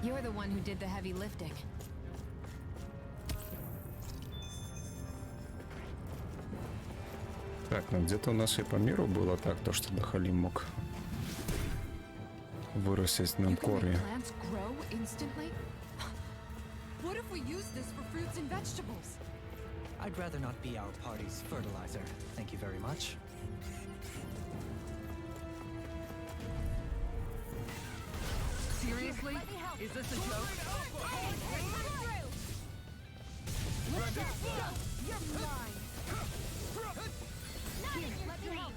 You're the one who did the heavy lifting. Так, ну где-то у нас и по миру было так, то что Дахалим мог вырастить нам корни. What if we use this for fruits and vegetables? I'd rather not be our party's fertilizer. Thank you very much. Seriously? Is this a joke? You're mine. Let me help.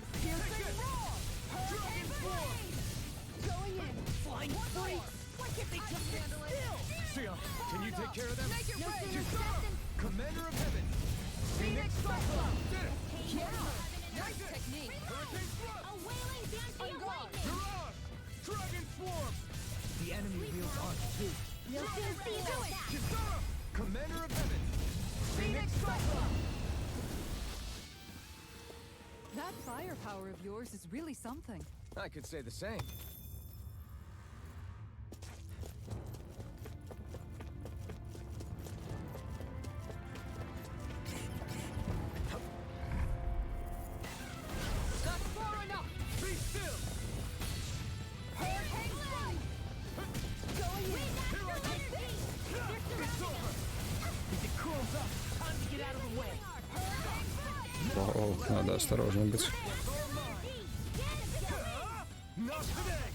Going in. Flying freaks. Why can't they just handle it? Sion, can you take care of them? Make it rain. Commander of Heaven! Phoenix Cyclone. Did it! Yeah. Nice technique. Hurricane Thrust! A wailing dancing of lightning! Mirage! Dragon Swarm! The enemy wields arc too. You'll soon see about that! Kisara! Commander of Heaven! Phoenix Cyclone. That firepower of yours is really something. I could say the same. That's far enough. Be still! Hurricane Flame. Going in. Here I come! It's over! If it cools up, time to get out of the way. О, надо осторожно быть. Not today!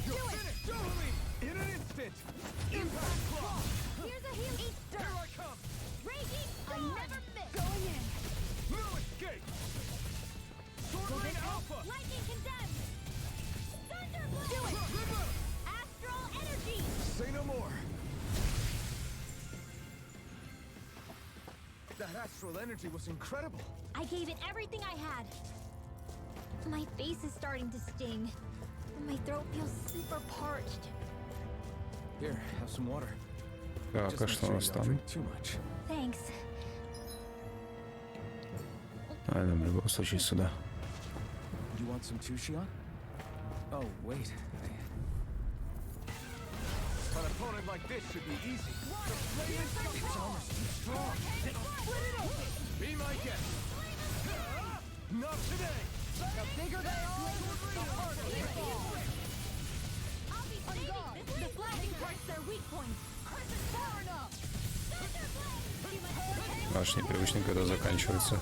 You'll finish! Totally! In an instant! Impact Claw! Here's a heal! Here I come! Raging I storm! never miss. Going in. No escape! Sword Rain Alpha! Lightning condemned! Thunderblow! Do it. River! Astral energy! Say no more! That astral energy was incredible! I gave it everything I had. My face is starting to sting. And my throat feels super parched. Here, have some water. Так, Just а make что у sure нас you don't там? drink too much. Thanks. А, нам в любом случае сюда. You want some too, Xion? Oh, wait. An opponent like this should be easy. The flame is almost too strong. Be my guest. Not today. The bigger they are, the harder they fall. I'll be On guard. saving this The flashing parts their weak points. Far enough. Аж непривычно, когда заканчивается.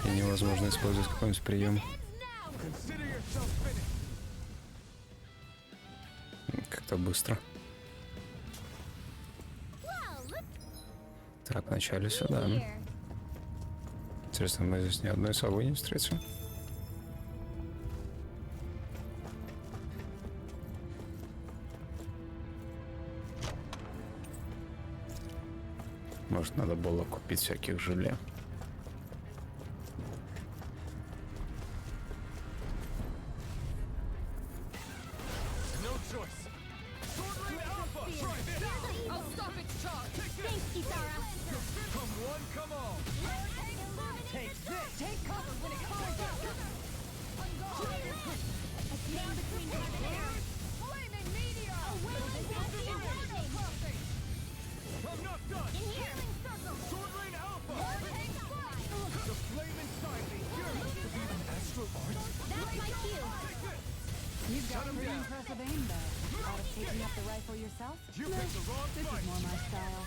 И невозможно использовать какой-нибудь прием. Consider yourself finished. Как-то быстро. Так, вначале сюда. Интересно, мы здесь ни одной совы не встретим. Может, надо было купить всяких желе. No choice. Sword Rain Alpha. Try this. I'll stop its charge. Thanks, Kisara. Come one, come all. Take this! Take cover when it comes out. On guard. A stand between heaven and earth. Flaming meteor. A wailing dancing of lightning! I'm not done. In here! Sword Rain Alpha. Hurricane Flame. The flame inside me yearns to be an astral art. That's my cue! Take this. You've got Shut 'em pretty down. impressive aim there. Thought of taking up the rifle yourself? You picked the wrong This is fight. more my style.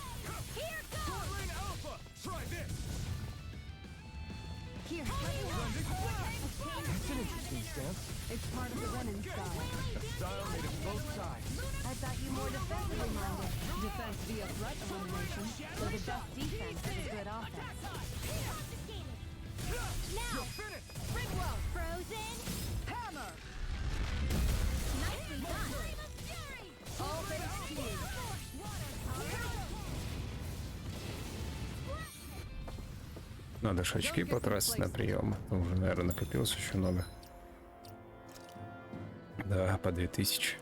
Here Sword goes! Rain Alpha. Try this. Here, let me help. That's an interesting stance. It's part of the running style. A style made of both sides. I thought you more defensively minded. Defense via threat elimination. So the best defense is good offense. Confiscated! Now! You're finished. Ringwell, Frozen! hammer. Nicely done! All thanks to you. Надо же очки потратить на прием. Уже, наверное, накопилось очень много. Да, по 2000.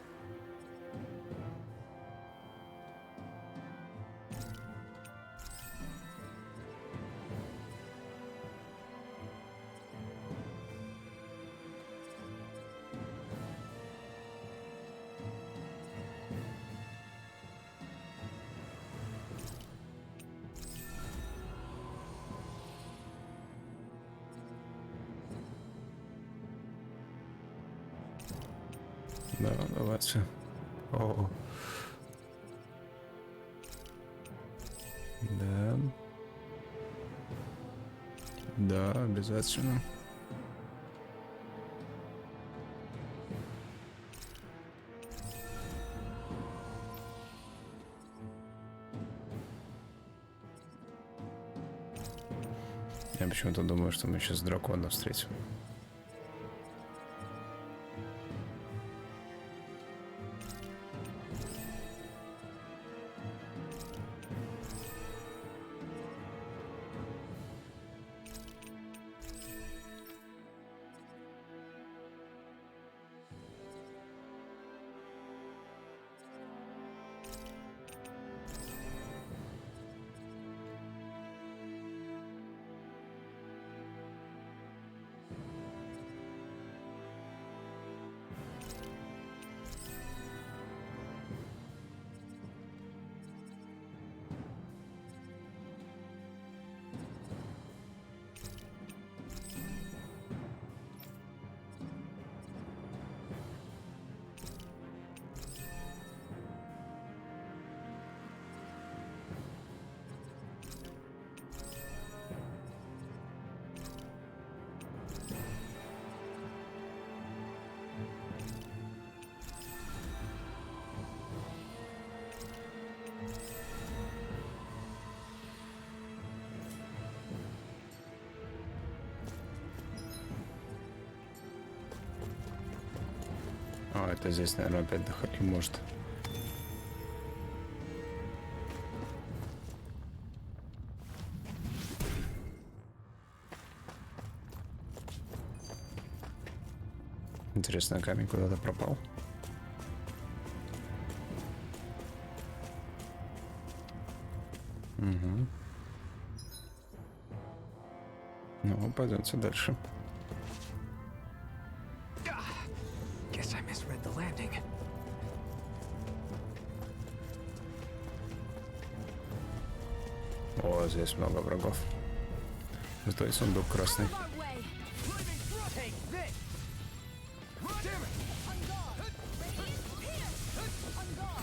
Да, давайте. О. Да. Да, обязательно. Я почему-то думаю, что мы сейчас дракона встретим. А, это здесь, наверное, опять доходить может. Интересно, камень куда-то пропал. Угу. Ну, пойдемте дальше. Guess I misread the landing. О, здесь много врагов. Зато и сундук красный. Our way. Take this! Damn it!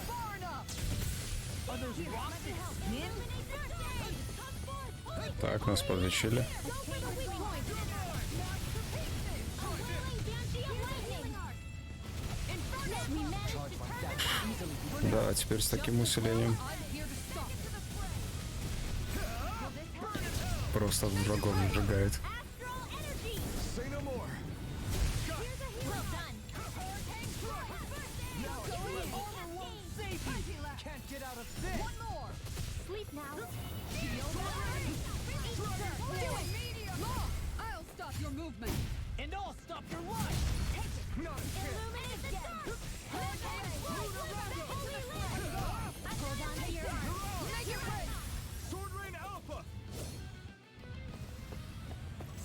Far enough! Others rocked Так, нас подлечили. Да, теперь с таким усилением просто врагов сжигает. Say no more! Can't get out of this! One more! Sleep now. Law, I'll stop your movement! And I'll stop your life! Not a chance! Illuminate the sun. Hold on to your Make it rain! Sword Rain Alpha!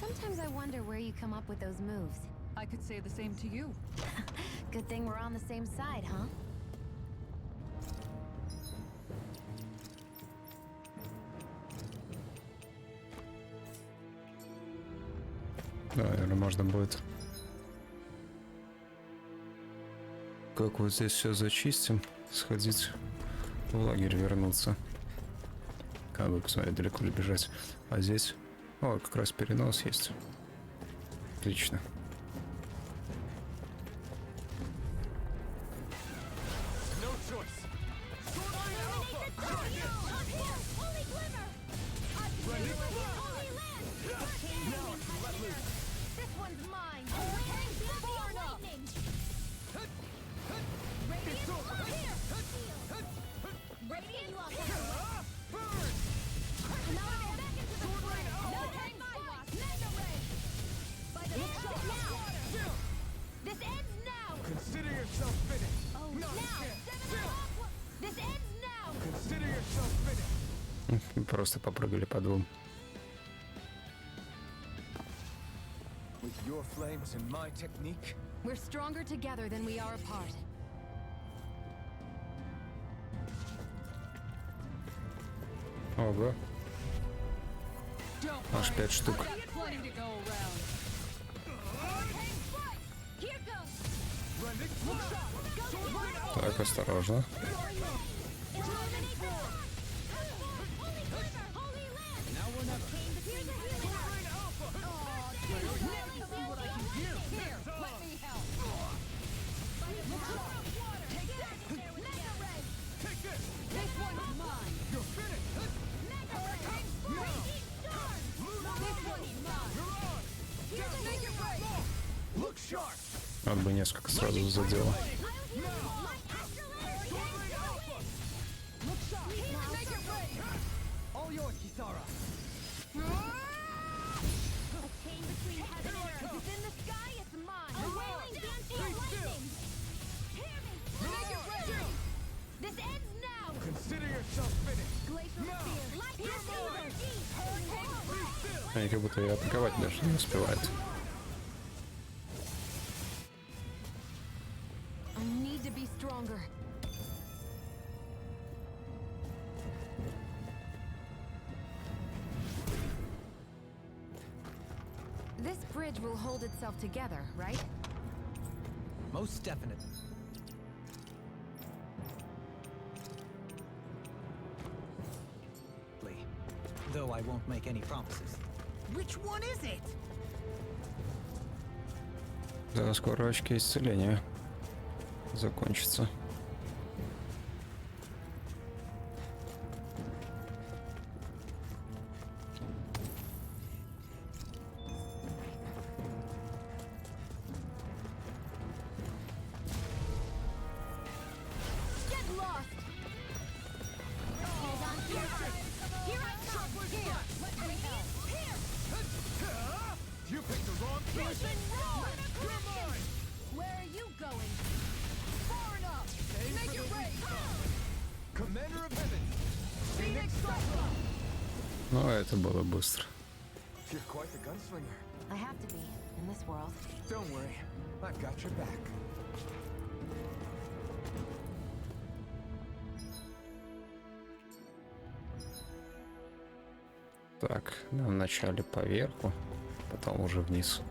Sometimes I wonder where you come up with those moves. I could say the same to you. Good thing we're on the same side, huh? Да, наверное, можно будет. Как вот здесь все зачистим, сходить в лагерь, вернуться. Как бы посмотреть, далеко ли бежать. А здесь, о, как раз перенос есть. Отлично. No choice! Sword Rain Alpha! holy glimmer. Ready? This one's mine. Far enough! Lightning. It's over! Radiant lock. Burn! Sword Rain Alpha! This ends now. Consider yourself finished! Oh, Not a now. chance! This ends now. Consider yourself finished! Просто попрыгали по двум. With your flames and my technique, We're stronger together than we are apart. Ого, Don't аж 5 штук. I've got plenty to go around. Here goes. run Так, осторожно. Надо бы несколько сразу задело. All yours, Kisara. A chain between heaven and earth. If it's in the sky, it's mine. A wailing dancing of lightning. Hear me. Make it ready. This ends now. Consider yourself finished. Glacial spear. Light energy. Hurricane. Они как будто и атаковать даже не успевают. I need to be stronger. This bridge will hold itself together, right? Most definitely. Though I won't make any promises. Which one is it? Да, скоро очки исцеления закончатся. Get lost. Hold on here. Here I come. Here. Let me help. Here. You picked the wrong place. You're mine. Where are you going? Far enough. Make it rain. Commander of Heaven. Phoenix Cyclone. Но это было быстро. You're quite the gunslinger. I have to be in this world. Don't worry, I've got your back. Так, нам вначале поверху, потом уже вниз.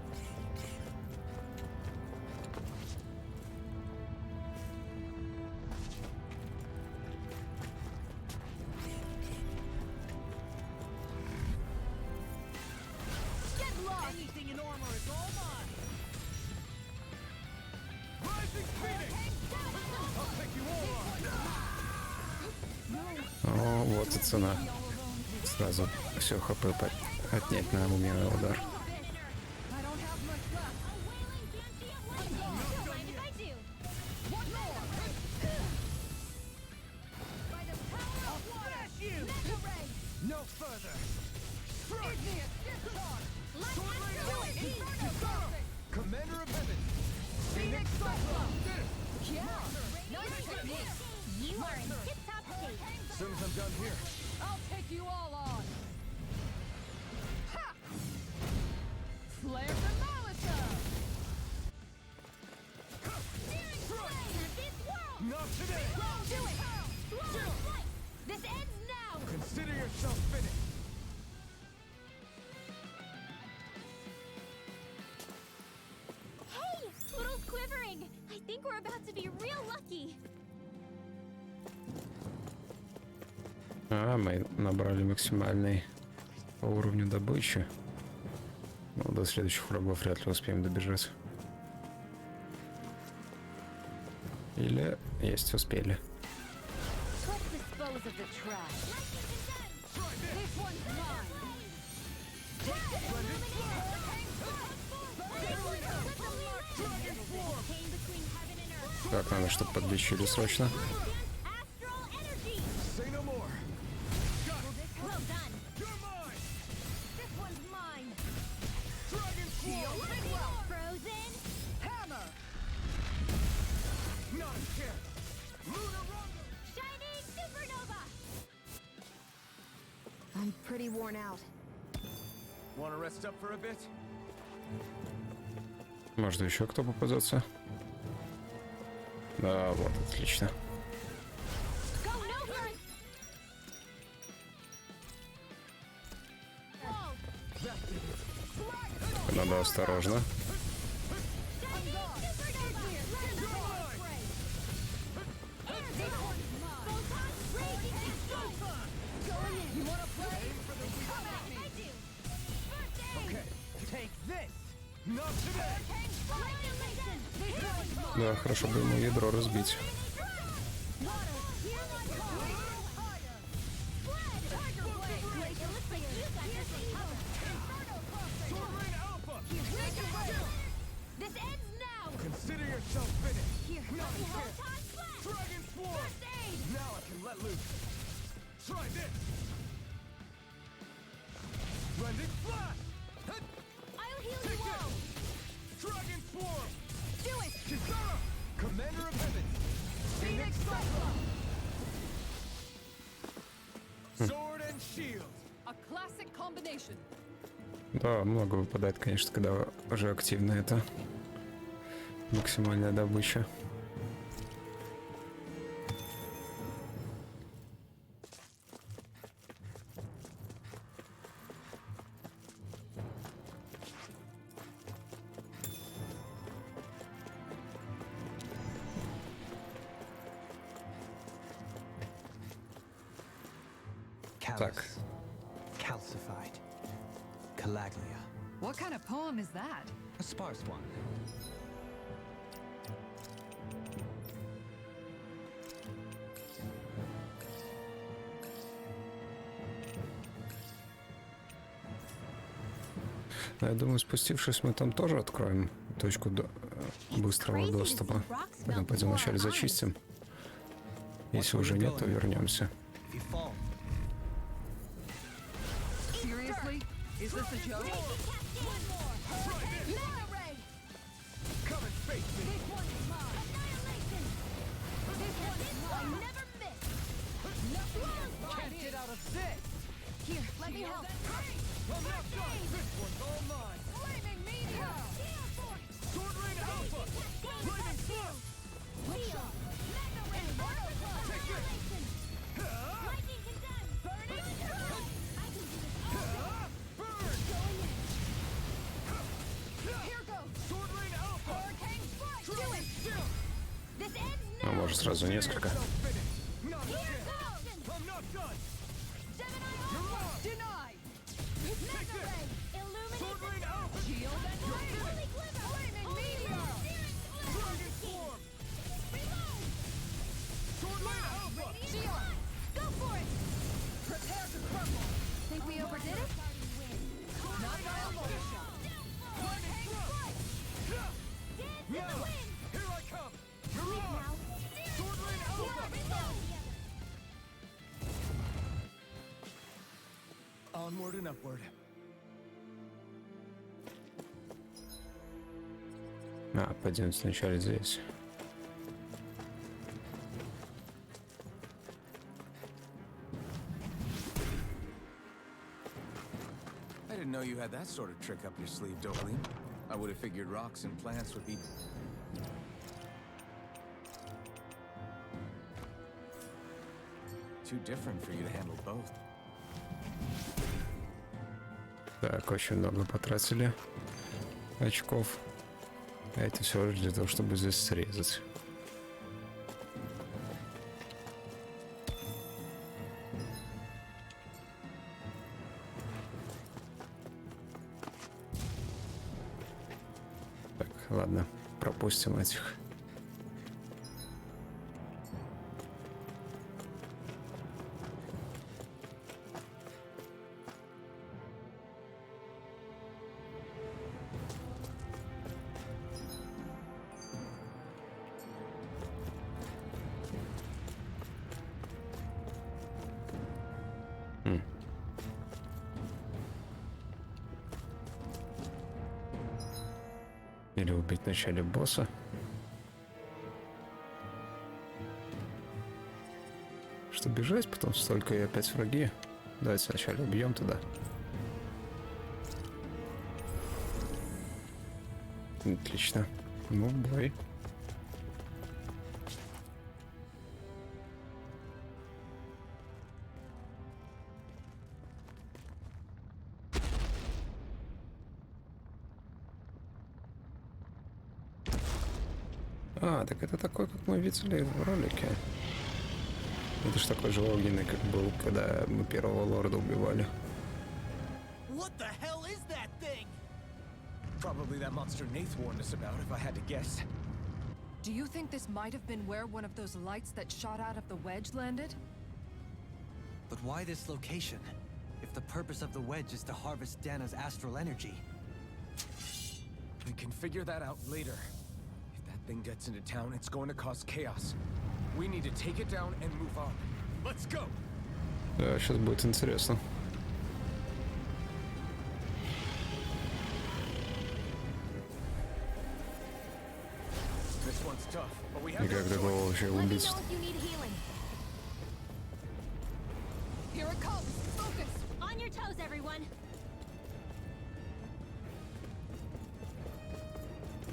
Get lost. Anything in armor is all mine. Rising Phoenix! I'll take you all on. О, вот и цена. Сразу все ХП отнять на умелый удар. I don't have much left. A wailing banshee of lightning. Don't mind if I do. One more. By the power of water. Mega ray. No further. Igneous discharge. Let's do it. Inferno crossing. Commander of Heaven. Phoenix Cyclone. Yeah. Nice technique. You are in tip-top shape. As soon as I'm done here. I'll take you all on. Ha! Flare the Molotov. Searing flame of this world. Not today. Do it. Slow flight. This ends now. Consider yourself finished. Hey, Poodle's quivering. I think we're about to be real lucky. А, мы набрали максимальный по уровню добычи. Но до следующих врагов вряд ли успеем добежать. Или есть успели. Let's dispose of the trash. This one's mine. Take this one. Came between heaven and earth. Так, надо, чтобы подлечили срочно. Astral energy. Say no more. Well done. You're mine. This one's mine. Dragon Swarm. Frozen. Hammer. Not a chance. Lunar Rumble. Shining supernova. I'm pretty worn out. Want to rest up for a bit? Может, еще кто попадется? Да, вот, отлично. Go no run. Надо осторожно. Shining supernova. Not today. Да, хорошо бы ему ядро разбить. Sword Rain Alpha. This ends now. Consider yourself finished. Here, let me help. Dragon Swarm. First aid. Now I can let loose. Try this. Blending Flash. I'll heal Take you all. this. Dragon Swarm. Do it. Kisara. Commander of Heavens. Phoenix Cyclone. Sword and Shield. A classic combination. Да, много выпадает, конечно, когда уже активно это максимальная добыча. Callous. Calcified. Calaglia. What kind of poem is that? A sparse one. Я думаю, спустившись, мы там тоже откроем точку быстрого доступа. Поэтому пойдем вначале зачистим. Если уже нет, то вернемся. If you fall, Seriously? Is this a joke? One more. Mana ray. Come and face me. This one is mine. Annihilation. This one is mine. Never miss. Can't get out of this. Here, let me help. I'm not done. This one's all mine. Flaming meteor. Sword Rain Alpha. Flaming Flash. Wheel. Mega ray. Annihilation. Lightning condemned. Burning strike. I can do this all. Burn. Going in. Here goes. Sword Rain Alpha. Hurricane strike. Do Dragon it. Shield. This ends А now. может сразу несколько? Self-finish. Not Here again. goes. I'm not done. Gemini You're Alpha. lost. Denied! Mega ray. Illuminate Sword the Rain Alpha. Shield and Holy flame! glimmer. Flaming Only meteor. one searing flame. Dragon Swarm. Reload. Sword Rain Alpha. Shield. Go for it. Prepare to crumble! Think we overdid it? Not by a long shot! Flaming Thrust. Dance in the Now. wind. Here I come. You're Now. on. Sword Rain Alpha. Reload. Onward and upward. А, пойдем сначала здесь. I didn't know you had that sort of trick up your sleeve, Dopeline. I would have figured rocks and plants would be... too different for you to handle both. Так, очень много потратили очков. А это все лишь для того, чтобы здесь срезать. Так, ладно, пропустим этих. Или убить вначале босса. Что бежать, потом столько и опять враги. Давайте сначала убьем туда. Отлично. Ну, бой. А, так это такой, как мы видели в ролике. Это ж такой же огненный, как был, когда мы первого лорда убивали. What the hell is that thing? Probably that monster Nath warned us about, if I had to guess. Do you think this might have been where one of those lights that shot out of the wedge landed? But why this location? If the purpose of the wedge is to harvest Dana's astral energy. We can figure that out later. If that thing gets into town, it's going to cause chaos. We need to take it down and move on. Let's go! Да, сейчас будет интересно. This one's tough, but we have И как no такого choice. вообще Let me убить? know if you need healing. Here it comes! Focus! On your toes, everyone.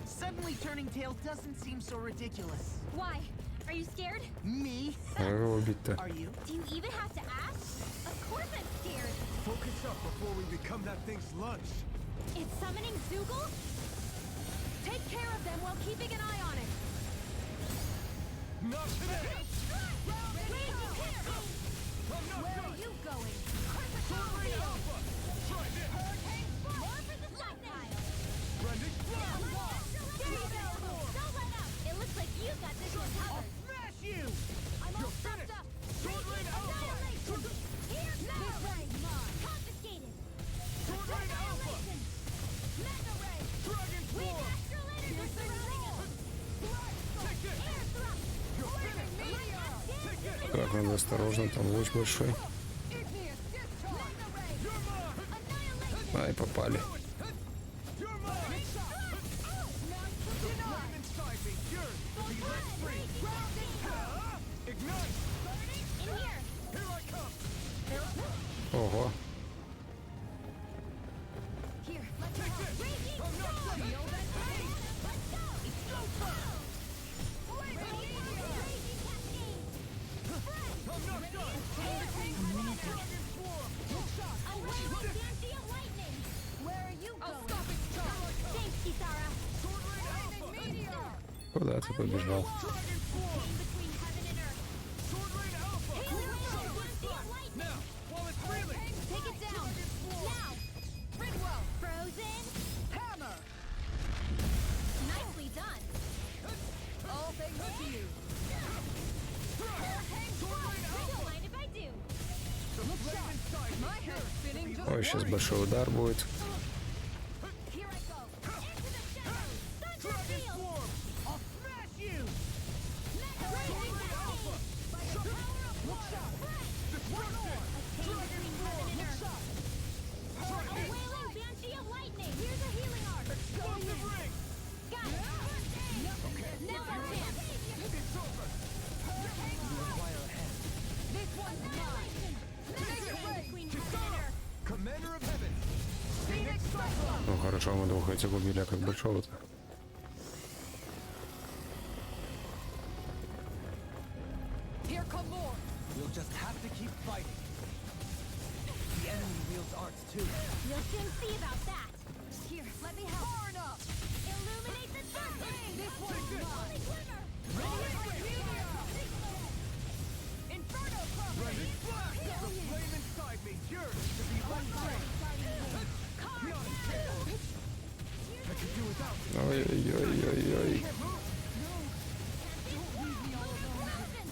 Suddenly turning tail doesn't seem so ridiculous. Why? Are you scared? Me? А как его убить-то? Are you? Do you even have to ask? Of course I'm scared. Focus up before we become that thing's lunch. It's summoning Zoogle? Take care of them while keeping an eye on it! Not today! Raging hit! I'm not Where done! are you going? Sword Rain Alpha! Try this! More for the stockpile! Rending Blow! There you go! Don't let up! It looks like you got this one covered. Smash you! I'm all You're stuffed finished! up! Sword Rain Alpha! Annihilation! Here goes! Confiscated! Sword Rain Alpha! Annihilation! Mega Ray! Dragon We've Form! astral energy surrounding us! Take this! Air thrust! You're finished! Take this! Так, надо осторожно, там луч большой. Igneous discharge! Mega Ray! You're mine! Annihilation! Ай, попали. You're mine! The flame inside me yearns to be let free! Ignite! In here! Here I come! Ого. Here, let's Take go! this! Raging I'm not storm! done! Let's go! It's go time! Raging cascade! I'm not done! Dragon Form! A wailing fancy of lightning! Where are you I'll going? stop its charge! Thanks, Kisara! Sword Rain Alpha! Meteor! Куда ты побежал? Dragon Form! Came between heaven and earth! Sword Rain Alpha! A wailing fancy of lightning! Now, while it's reeling! Take it down! Now! Bridwell! Frozen! Hammer! Nicely done! All thanks to you! Don't mind if I do! The flame inside me My head's spinning just Ой, сейчас большой удар будет. Here I go! Into the shadows! Thunder Dragon field! Form! I'll smash you! Mega Raging cascade! By the power of water! Destruction! Came between heaven and earth! Try A this! wailing banshee of lightning! Here's a healing art! Explosive ring! Got it! Now's our chance! It's over! Require a hand. This one's mine! Came between heaven and earth! Commander of Heaven! Phoenix Cyclone! Ну хорошо, мы двух этих убили, а как большого-то? Here come more! We'll just have to keep fighting. The enemy wields arts too. You'll soon see about that! Here, let me help! Far enough! Illuminate the surface! This one's mine! Glimmer! Inferno property! Rending Blast! The flame inside me yearns to be let free! Not a chance! I could do without you! Ой-ой-ой-ой-ой. Frozen!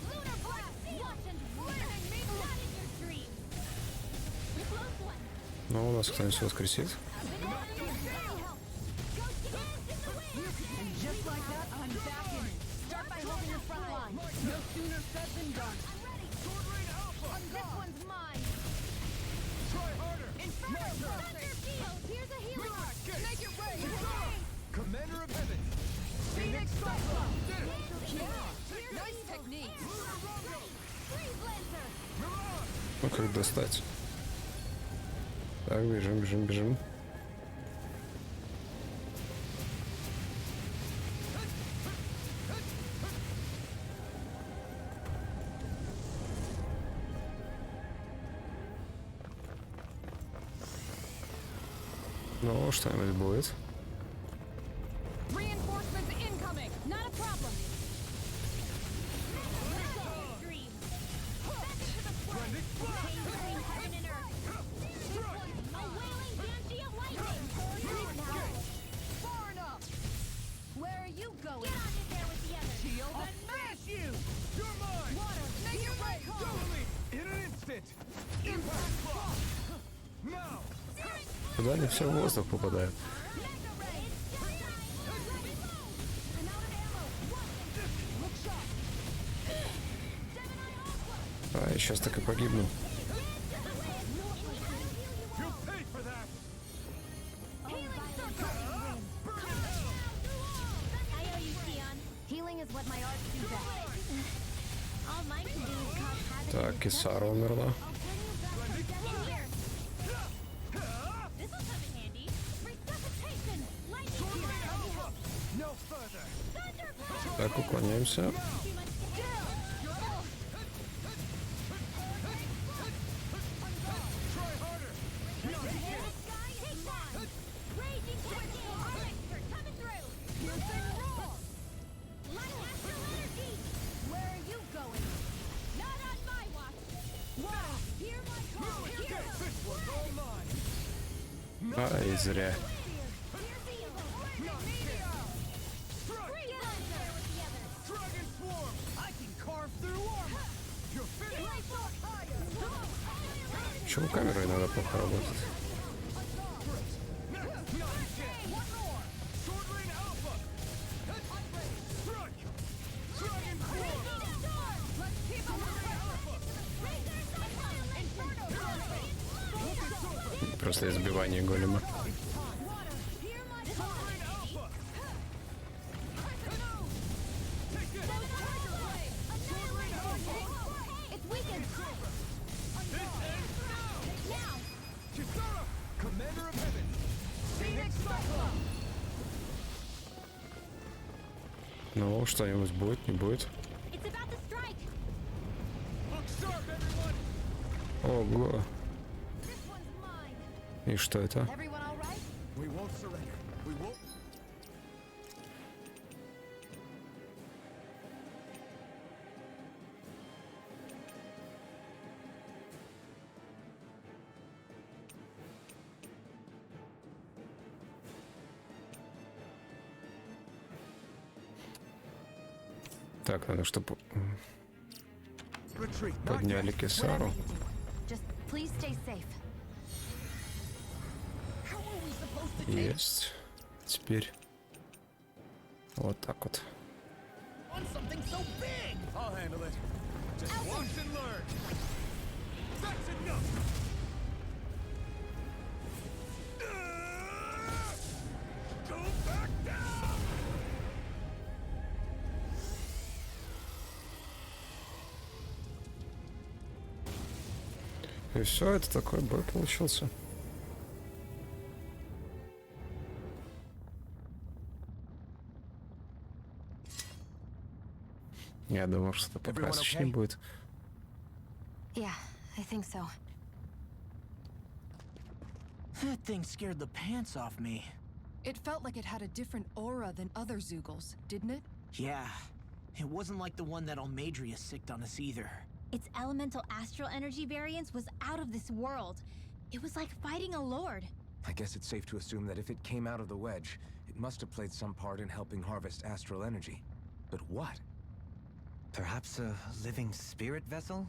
Lunar blast! Watch and win! Not in your dreams! Close one! Ну, у нас кто-нибудь воскресит? And just like that, I'm back in it. Start by holding your front line. No sooner said than done. Sword Rain Alpha! This one's mine! Try harder! Inferno Thunder field! Here's a healing art! Make it rain! Commander of Heaven! Phoenix Cyclone! Did it! Nice technique! Freeze Lancer! Mirage! Ну, как достать? Так, бежим, бежим, бежим. Ну, что-нибудь будет. Reinforcements incoming! Not a problem! Dream! Back into the swirl! Rending Blast! Came between heaven and earth! A wailing banshee of lightning! Now! Куда они все в воздух попадают? А, я сейчас так и погибну. Так, Кисара умерла. Так, уклоняемся. Ай, зря. Почему камера иногда плохо работает? Просто избивание голема. Ну, что-нибудь будет, не будет. Ого. И что это? Так, надо, чтобы подняли Кисару. Есть. Теперь вот так вот. И все, это такой бой получился. Я думал, что это покрасочнее будет. Yeah, I think so. That thing scared the pants off me. It felt like it had a different aura than other Zeugles, didn't it? Yeah. It wasn't like the one that Almadria sicked on us either. Its elemental astral energy variance was out of this world. It was like fighting a lord. I guess it's safe to assume that if it came out of the wedge, it must have played some part in helping harvest astral energy. But what? Perhaps a living spirit vessel?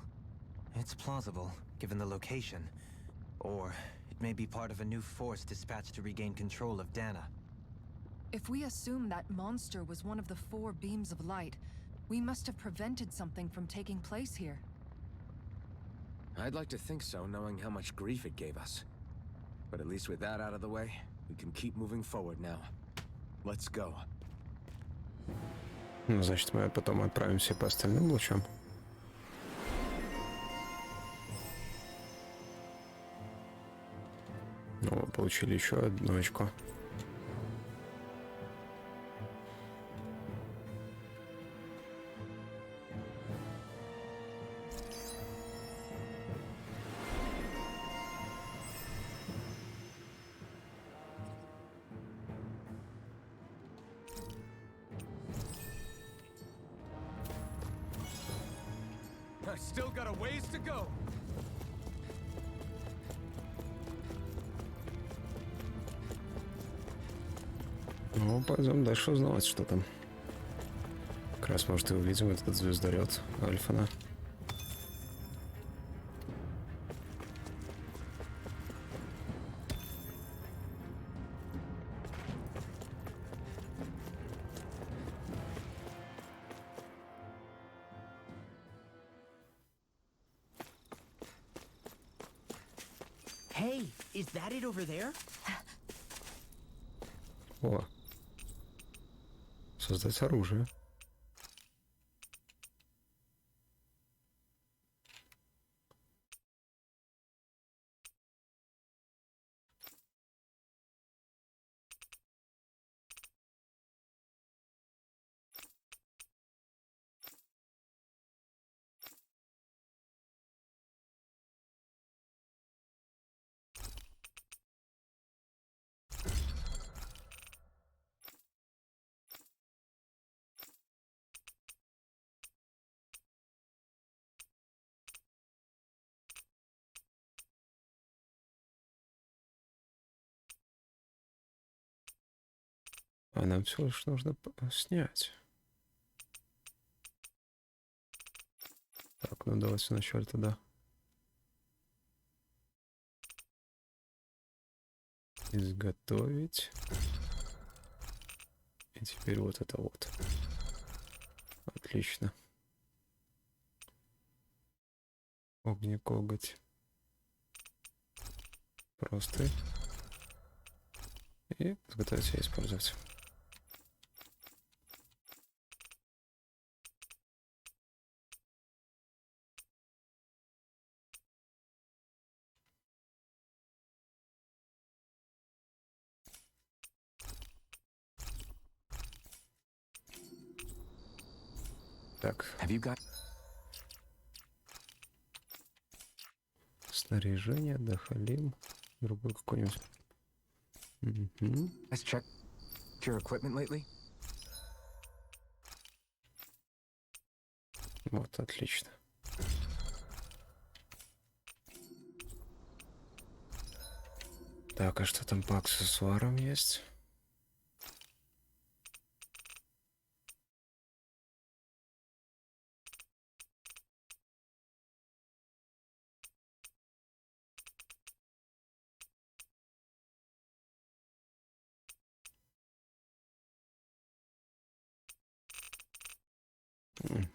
It's plausible, given the location. Or it may be part of a new force dispatched to regain control of Dana. If we assume that monster was one of the 4 beams of light, we must have prevented something from taking place here. I'd like to think so, knowing how much grief it gave us. But at least with that out of the way, we can keep moving forward now. Let's go. Ну, значит, мы потом отправимся по остальным лучам. Ну, мы получили еще одно очко. I still got a ways to go. Ну, пойдем дальше узнавать, что там. Как раз, может, и увидим этот звездолет Альфана. Hey, is that it over there? О. Создать оружие. А нам всего лишь нужно снять. Так, ну давайте вначале тогда. Изготовить. И теперь вот это вот. Отлично. Огнекоготь. Просто. И изготовить и использовать. Так. Have you got? Снаряжение, Дахалим. Другой какой-нибудь. Угу. Let's check your equipment lately. Вот, отлично. Так, а что там по аксессуарам есть?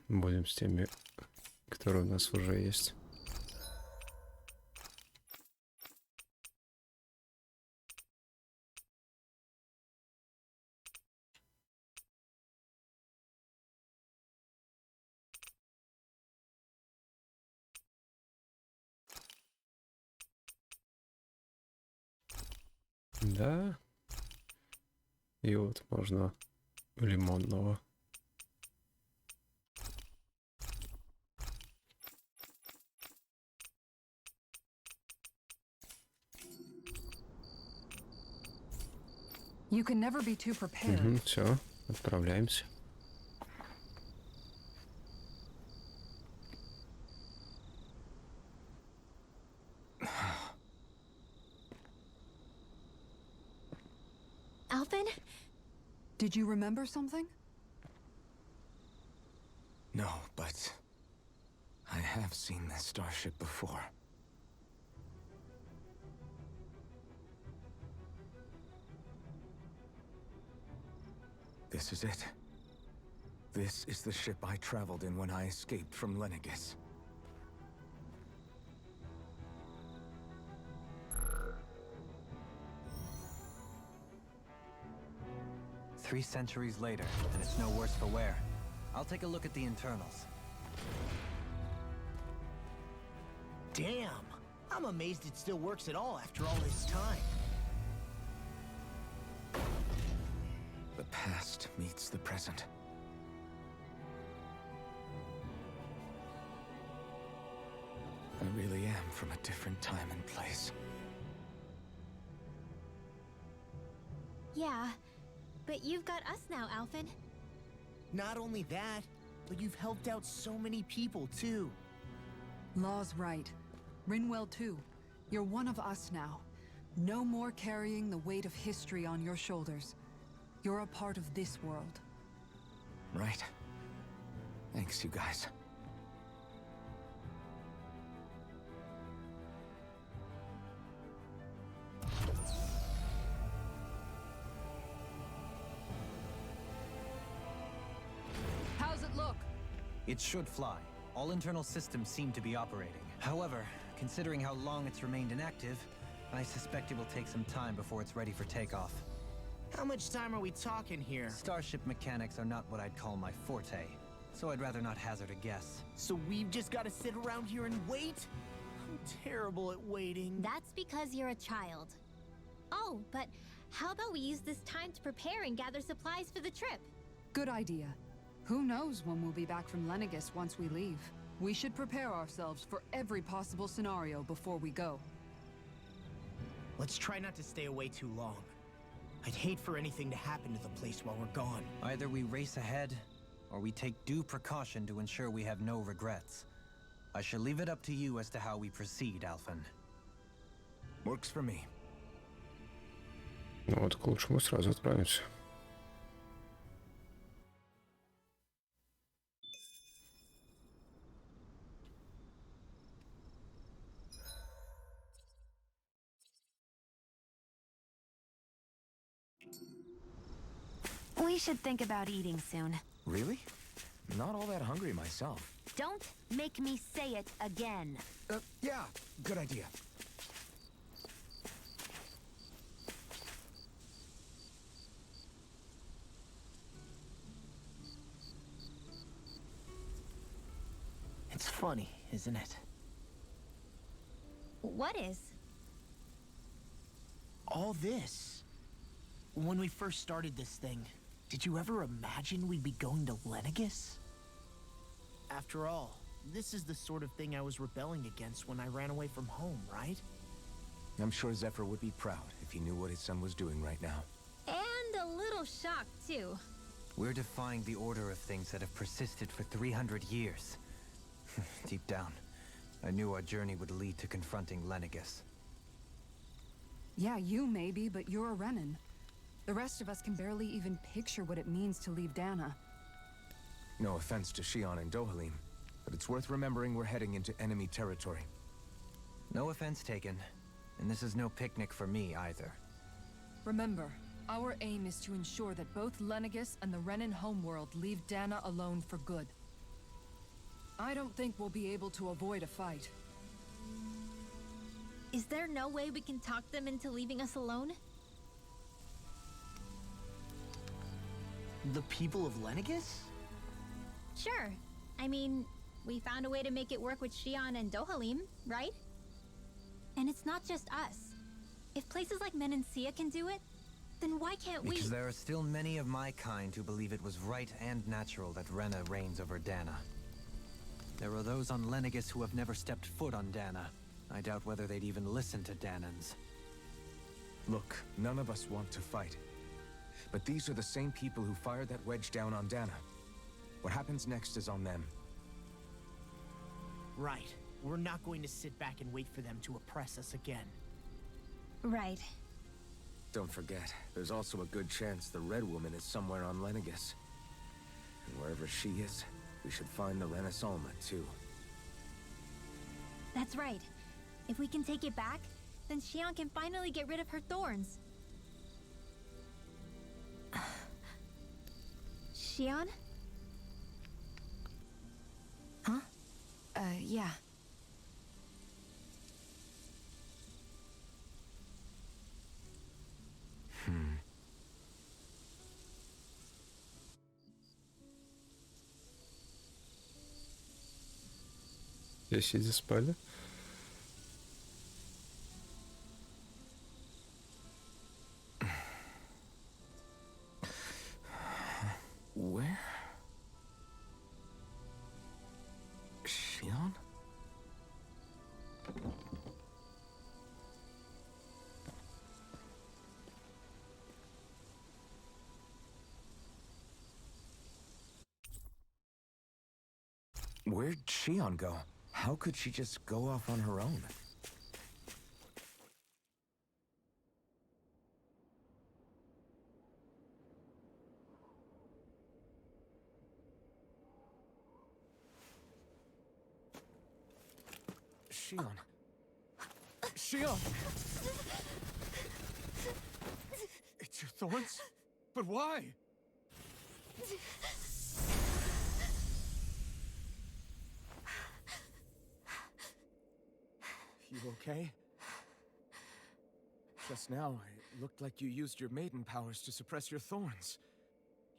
Будем с теми, которые у нас уже есть. Да. И вот можно лимонного. You can never be too prepared. Угу, все, отправляемся. Alvin? Did you remember something? No, but I have seen this starship before. This is it. This is the ship I traveled in when I escaped from Lenegis. Three centuries later, and it's no worse for wear. I'll take a look at the internals. Damn! I'm amazed it still works at all after all this time. The past meets the present. I really am from a different time and place. Yeah, but you've got us now, Alvin. Not only that, but you've helped out so many people, too. Law's right. Rinwell too. You're one of us now. No more carrying the weight of history on your shoulders. You're a part of this world. Right. Thanks, you guys. How's it look? It should fly. All internal systems seem to be operating. However, considering how long it's remained inactive, I suspect it will take some time before it's ready for takeoff. How much time are we talking here? Starship mechanics are not what I'd call my forte, so I'd rather not hazard a guess. So we've just got to sit around here and wait? I'm terrible at waiting. That's because you're a child. Oh, but how about we use this time to prepare and gather supplies for the trip? Good idea. Who knows when we'll be back from Lenegis once we leave? We should prepare ourselves for every possible scenario before we go. Let's try not to stay away too long. I'd hate for anything to happen to the place while we're gone. Either we race ahead, or we take due precaution to ensure we have no regrets. I shall leave it up to you as to how we proceed, Alphen. Works for me. Ну вот, к лучшему сразу отправимся. We should think about eating soon. Really? Not all that hungry myself. Don't make me say it again. Yeah, good idea. It's funny, isn't it? What is? All this. When we first started this thing, did you ever imagine we'd be going to Lenegis? After all, this is the sort of thing I was rebelling against when I ran away from home, right? I'm sure Zephyr would be proud if he knew what his son was doing right now. And a little shocked, too. We're defying the order of things that have persisted for 300 years. Deep down, I knew our journey would lead to confronting Lenegis. Yeah, you maybe, but you're a Renan. The rest of us can barely even picture what it means to leave Dana. No offense to Shion and Dohalim, but it's worth remembering we're heading into enemy territory. No offense taken, and this is no picnic for me either. Remember, our aim is to ensure that both Lenegis and the Renan homeworld leave Dana alone for good. I don't think we'll be able to avoid a fight. Is there no way we can talk them into leaving us alone? The people of Lenegis? Sure. I mean, we found a way to make it work with Shion and Dohalim, right? And it's not just us. If places like Menancia can do it, then why can't we? Because there are still many of my kind who believe it was right and natural that Rena reigns over Dana. There are those on Lenegis who have never stepped foot on Dana. I doubt whether they'd even listen to Danans. Look, none of us want to fight. But these are the same people who fired that wedge down on Dana. What happens next is on them. Right. We're not going to sit back and wait for them to oppress us again. Right. Don't forget, there's also a good chance the Red Woman is somewhere on Lenegis. And wherever she is, we should find the Renaissance too. That's right. If we can take it back, then Shion can finally get rid of her thorns. Shion? Huh? Yeah. Здесь сидя спали. Where? Shion? Where'd Shion go? How could she just go off on her own? Shion. Shion! It's your thorns? But why? You okay? Just now, it looked like you used your maiden powers to suppress your thorns.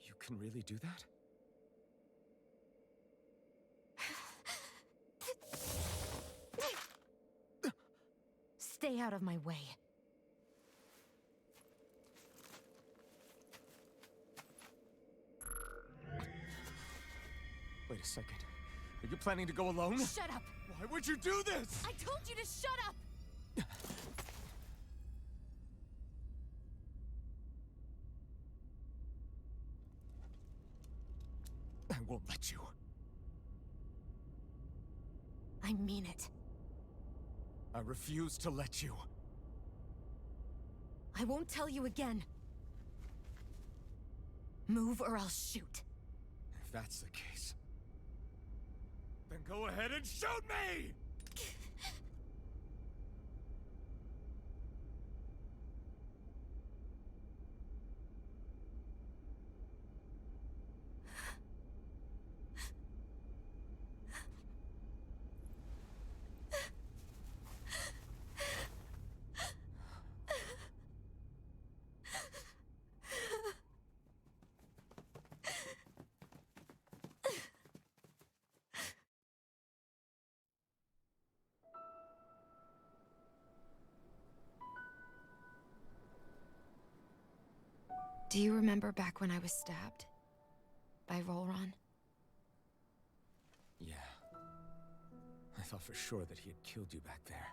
You can really do that? Stay out of my way. Wait a second. Are you planning to go alone? Shut up! Why would you do this? I told you to shut up! I won't let you. I mean it. I refuse to let you. I won't tell you again. Move or I'll shoot. If that's the case, then go ahead and shoot me! Do you remember back when I was stabbed? By Volron? Yeah. I thought for sure that he had killed you back there.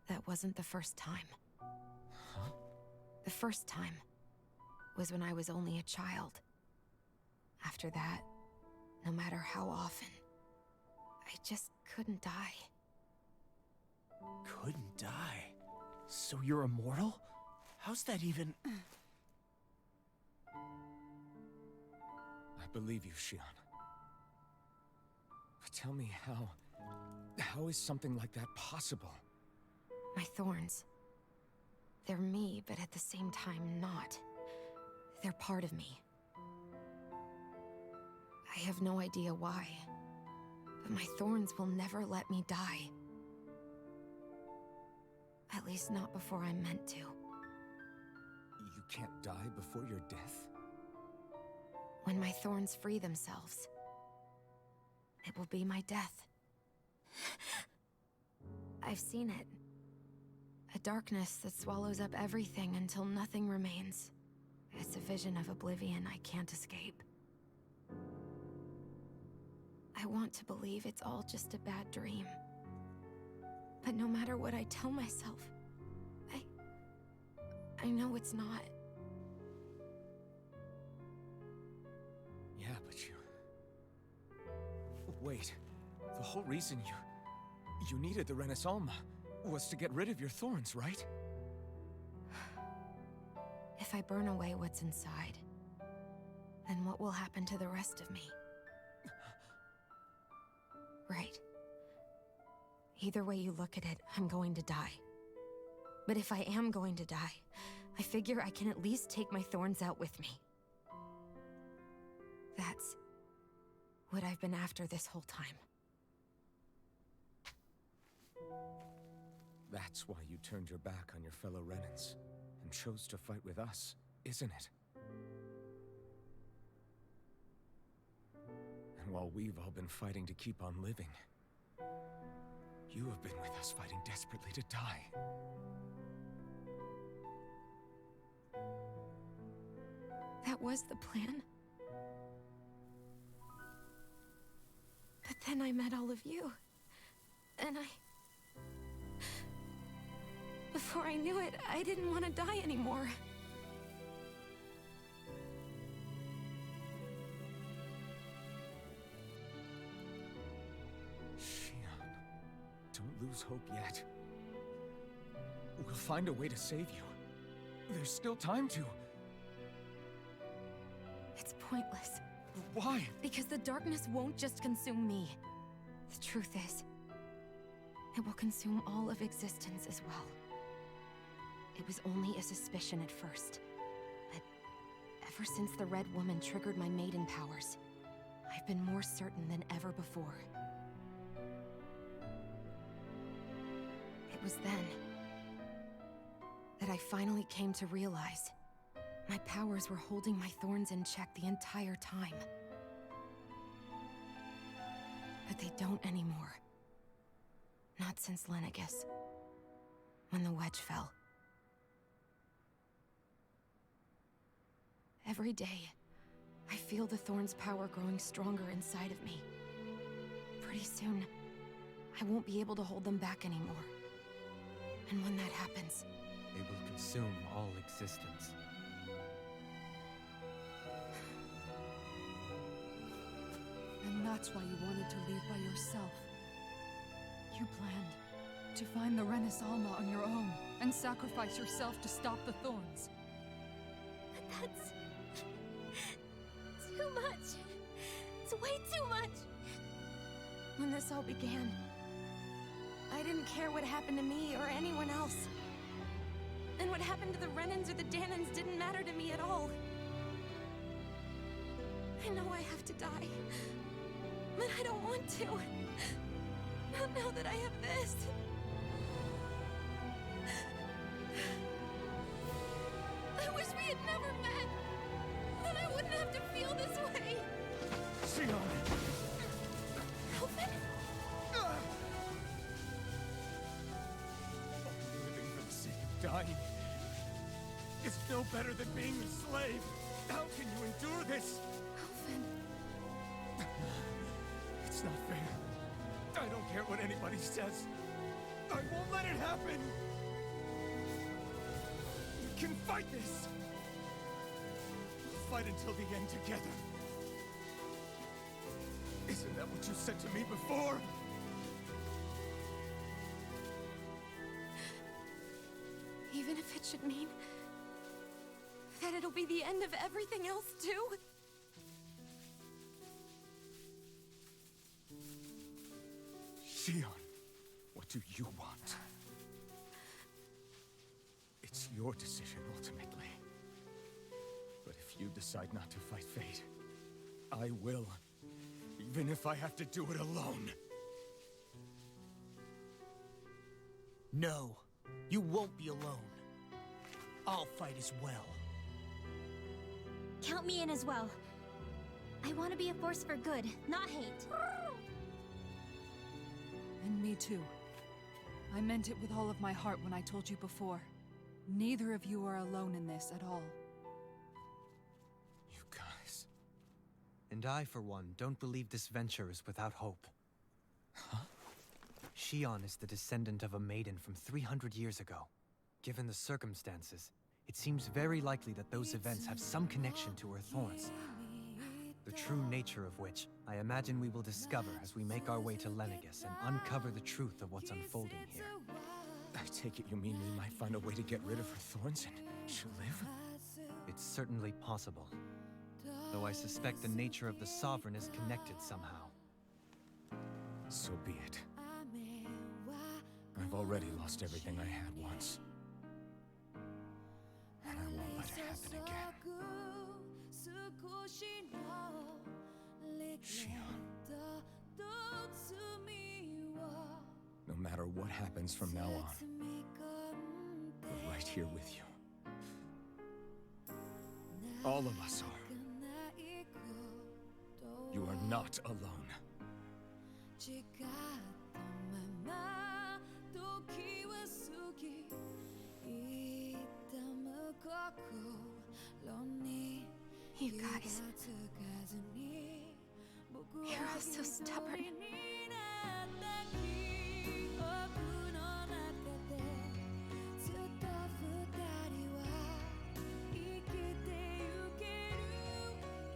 That wasn't the first time. Huh? The first time was when I was only a child. After that, no matter how often, I just couldn't die. Couldn't die? So you're immortal? How's that even... I believe you, Shion. But tell me how is something like that possible? My thorns. They're me, but at the same time not. They're part of me. I have no idea why, but my thorns will never let me die. At least not before I'm meant to. You can't die before your death? When my thorns free themselves, it will be my death. I've seen it. A darkness that swallows up everything until nothing remains. It's a vision of oblivion I can't escape. I want to believe it's all just a bad dream. But no matter what I tell myself, I know it's not. Yeah, but you... Wait. The whole reason you needed the Renaissance was to get rid of your thorns, right? If I burn away what's inside, then what will happen to the rest of me? Right. Either way you look at it, I'm going to die. But if I am going to die, I figure I can at least take my thorns out with me. That's what I've been after this whole time. That's why you turned your back on your fellow Renans and chose to fight with us, isn't it? And while we've all been fighting to keep on living, you have been with us fighting desperately to die. That was the plan. But then I met all of you. And before I knew it, I didn't want to die anymore. Shion, don't lose hope yet. We'll find a way to save you. There's still time to. It's pointless. Why? Because the darkness won't just consume me. The truth is, it will consume all of existence as well. It was only a suspicion at first, but ever since the Red Woman triggered my maiden powers, I've been more certain than ever before. It was then that I finally came to realize. My powers were holding my thorns in check the entire time. But they don't anymore. Not since Lenegis. When the wedge fell. Every day, I feel the thorn's power growing stronger inside of me. Pretty soon, I won't be able to hold them back anymore. And when that happens... They will consume all existence. And that's why you wanted to leave by yourself. You planned to find the Renaissance on your own and sacrifice yourself to stop the thorns. But that's... too much. It's way too much. When this all began, I didn't care what happened to me or anyone else. And what happened to the Renans or the Danans didn't matter to me at all. I know I have to die, but I don't want to. Not now that I have this. I wish we had never met. Then I wouldn't have to feel this way. Sion! Elfin? Living for the sake of dying is no better than being a slave. How can you endure this? Elfin. It's not fair. I don't care what anybody says. I won't let it happen. We can fight this. We'll fight until the end together. Isn't that what you said to me before? Even if it should mean that it'll be the end of everything else, too? Sion, what do you want? It's your decision, ultimately. But if you decide not to fight fate, I will. Even if I have to do it alone. No, you won't be alone. I'll fight as well. Count me in as well. I want to be a force for good, not hate. And me too. I meant it with all of my heart when I told you before. Neither of you are alone in this at all. You guys... And I, for one, don't believe this venture is without hope. Huh? Xion is the descendant of a maiden from 300 years ago. Given the circumstances, it seems very likely that those events have some connection to her thorns. The true nature of which, I imagine we will discover as we make our way to Lenegis and uncover the truth of what's unfolding here. I take it you mean we might find a way to get rid of her thorns and she'll live? It's certainly possible. Though I suspect the nature of the Sovereign is connected somehow. So be it. I've already lost everything I had once. And I won't let it happen again. Xion. No matter what happens from now on, we're right here with you. All of us are. You are not alone. You guys... You're all so stubborn.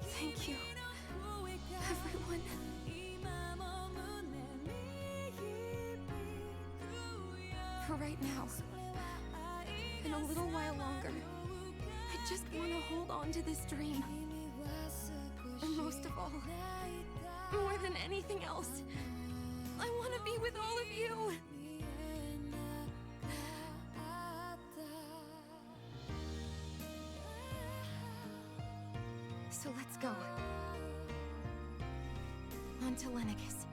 Thank you, everyone. For right now, and a little while longer, I just want to hold on to this dream. And most of all, more than anything else, I want to be with all of you. So let's go. On to Lenegis.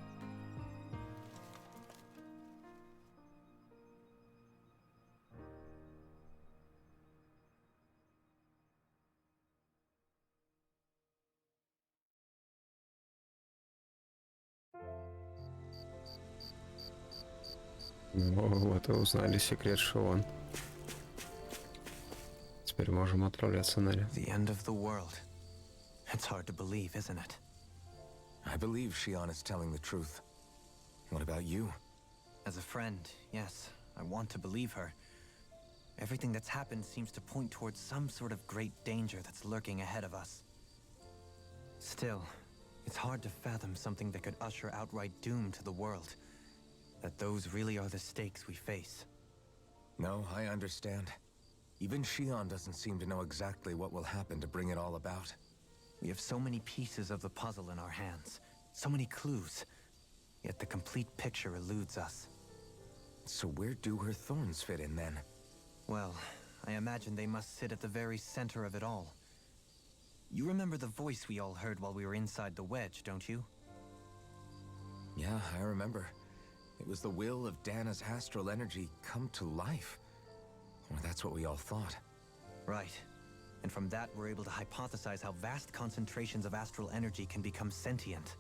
Ну вот и узнали секрет Шион. Теперь можем отправляться на Ри. The end of the world. It's hard to believe, isn't it? I believe Shion is telling the truth. What about you? As a friend, yes, I want to believe her. Everything that's happened seems to point towards some sort of great danger that's lurking ahead of us. Still, it's hard to fathom something that could usher outright doom to the world. That those really are the stakes we face. No, I understand. Even Shion doesn't seem to know exactly what will happen to bring it all about. We have so many pieces of the puzzle in our hands, so many clues, yet the complete picture eludes us. So where do her thorns fit in then? Well, I imagine they must sit at the very center of it all. You remember the voice we all heard while we were inside the wedge, don't you? Yeah, I remember. It was the will of Dana's astral energy come to life. Or that's what we all thought. Right. And from that, we're able to hypothesize how vast concentrations of astral energy can become sentient.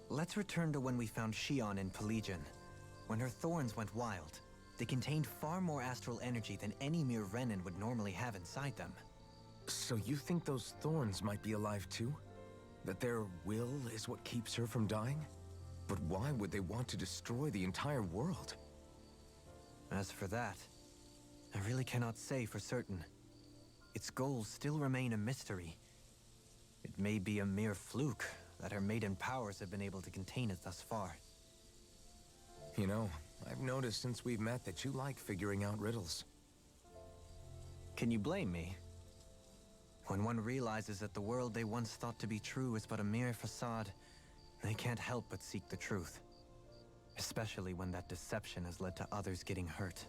Let's return to when we found Shion in Pelagian. When her thorns went wild, they contained far more astral energy than any mere Renin would normally have inside them. So you think those thorns might be alive too? That their will is what keeps her from dying? But why would they want to destroy the entire world? As for that, I really cannot say for certain. Its goals still remain a mystery. It may be a mere fluke that her maiden powers have been able to contain it thus far. You know, I've noticed since we've met that you like figuring out riddles. Can you blame me? When one realizes that the world they once thought to be true is but a mere facade, they can't help but seek the truth. Especially when that deception has led to others getting hurt.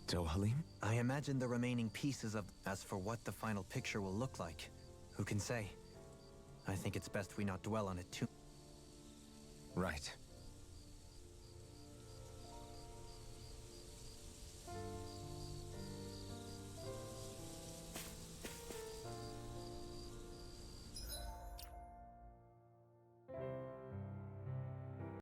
Dohalim? I imagine the remaining pieces of... As for what the final picture will look like, who can say? I think it's best we not dwell on it too. Right.